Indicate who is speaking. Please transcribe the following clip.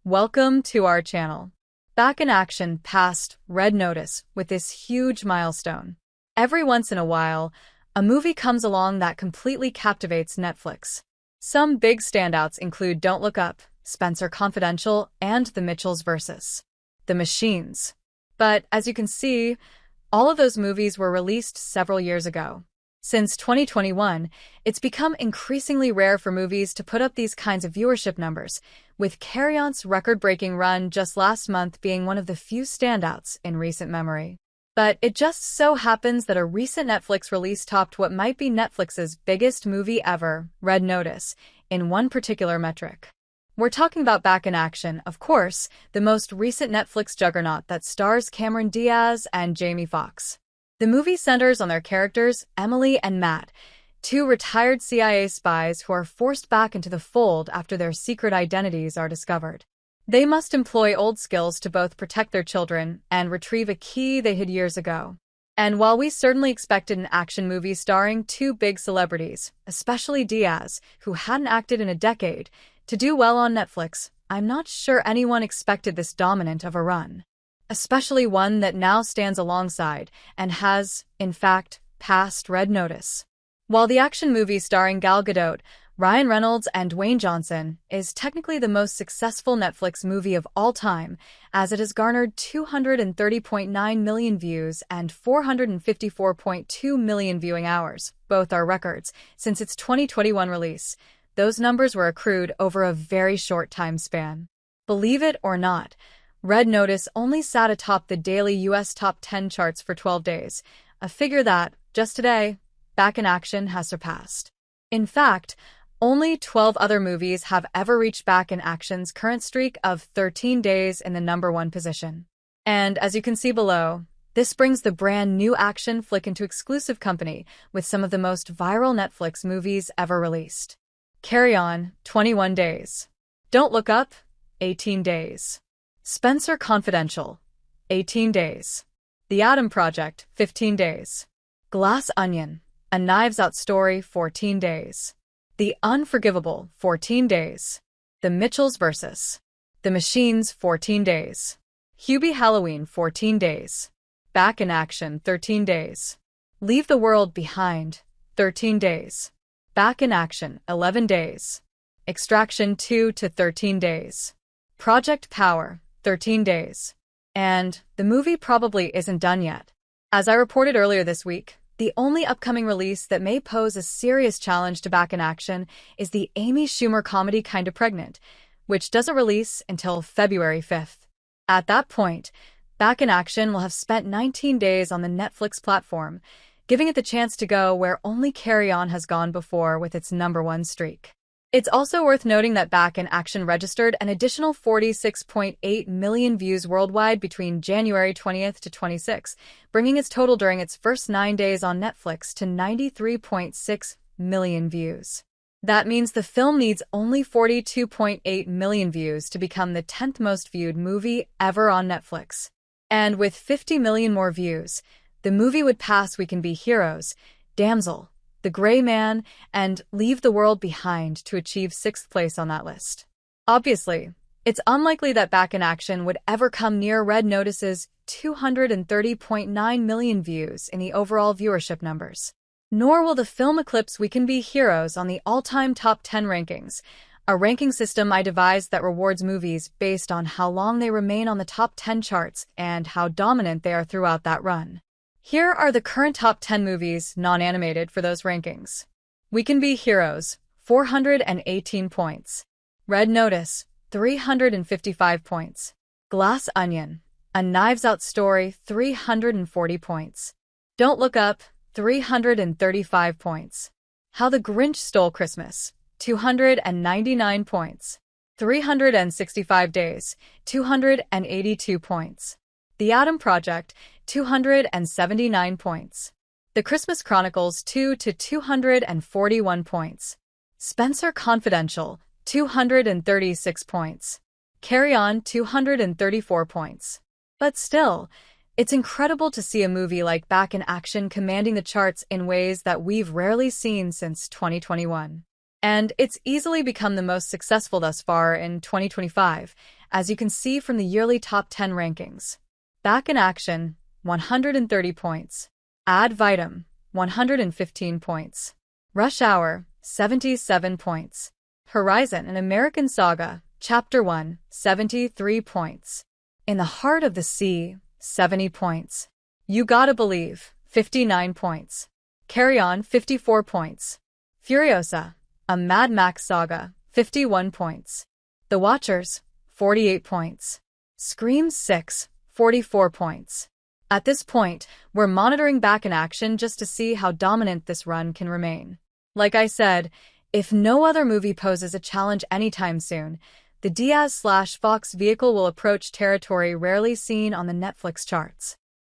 Speaker 1: Welcome to our channel. Back in Action passed Red Notice with this huge milestone. Every once in a while, a movie comes along that completely captivates Netflix. Some big standouts include Don't Look Up, Spencer Confidential, and The Mitchells vs. The Machines. But as you can see, all of those movies were released several years ago. Since 2021, it's become increasingly rare for movies to put up these kinds of viewership numbers, with Carry On's record-breaking run just last month being one of the few standouts in recent memory. But it just so happens that a recent Netflix release topped what might be Netflix's biggest movie ever, Red Notice, in one particular metric. We're talking about Back in Action, of course, the most recent Netflix juggernaut that stars Cameron Diaz and Jamie Foxx. The movie centers on their characters, Emily and Matt, two retired CIA spies who are forced back into the fold after their secret identities are discovered. They must employ old skills to both protect their children and retrieve a key they hid years ago. And while we certainly expected an action movie starring two big celebrities, especially Diaz, who hadn't acted in a decade, to do well on Netflix, I'm not sure anyone expected this dominant of a run. Especially one that now stands alongside and has, in fact, passed Red Notice. While the action movie starring Gal Gadot, Ryan Reynolds, and Dwayne Johnson is technically the most successful Netflix movie of all time, as it has garnered 230.9 million views and 454.2 million viewing hours, both are records, since its 2021 release, those numbers were accrued over a very short time span. Believe it or not, Red Notice only sat atop the daily US top 10 charts for 12 days, a figure that, just today, Back in Action has surpassed. In fact, only 12 other movies have ever reached Back in Action's current streak of 13 days in the #1 position. And as you can see below, this brings the brand new action flick into exclusive company with some of the most viral Netflix movies ever released. Carry On, 21 days. Don't Look Up, 18 days. Spencer Confidential, 18 days. The Adam Project, 15 days. Glass Onion, A Knives Out Story, 14 days. The Unforgivable, 14 days. The Mitchells vs. The Machines, 14 days. Hubie Halloween, 14 days. Back in Action, 13 days. Leave the World Behind, 13 days. Back in Action, 11 days. Extraction 2 to 13 days. Project Power, 13 days. And the movie probably isn't done yet. As I reported earlier this week, the only upcoming release that may pose a serious challenge to Back in Action is the Amy Schumer comedy Kinda Pregnant, which doesn't release until February 5th. At that point, Back in Action will have spent 19 days on the Netflix platform, giving it the chance to go where only Carry On has gone before with its #1 streak. It's also worth noting that Back in Action registered an additional 46.8 million views worldwide between January 20th to 26th, bringing its total during its first 9 days on Netflix to 93.6 million views. That means the film needs only 42.8 million views to become the 10th most viewed movie ever on Netflix. And with 50 million more views, the movie would pass We Can Be Heroes, Damsel, The Gray Man, and Leave the World Behind to achieve 6th place on that list. Obviously, it's unlikely that Back in Action would ever come near Red Notice's 230.9 million views in the overall viewership numbers. Nor will the film eclipse We Can Be Heroes on the all-time top 10 rankings, a ranking system I devised that rewards movies based on how long they remain on the top 10 charts and how dominant they are throughout that run. Here are the current top 10 movies, non-animated, for those rankings. We Can Be Heroes, 418 points. Red Notice, 355 points. Glass Onion, A Knives Out Story, 340 points. Don't Look Up, 335 points. How the Grinch Stole Christmas, 299 points. 365 Days, 282 points. The Adam Project, 279 points. The Christmas Chronicles 2 to 241 points. Spencer Confidential, 236 points. Carry On, 234 points. But still, it's incredible to see a movie like Back in Action commanding the charts in ways that we've rarely seen since 2021. And it's easily become the most successful thus far in 2025, as you can see from the yearly top 10 rankings. Back in Action, 130 points. Ad Vitam, 115 points. Rush Hour, 77 points. Horizon: An American Saga, Chapter 1, 73 points. In the Heart of the Sea, 70 points. You Gotta Believe, 59 points. Carry On, 54 points. Furiosa: A Mad Max Saga, 51 points. The Watchers, 48 points. Scream 6, 44 points. At this point, we're monitoring Back in Action just to see how dominant this run can remain. Like I said, if no other movie poses a challenge anytime soon, the Diaz/Foxx vehicle will approach territory rarely seen on the Netflix charts.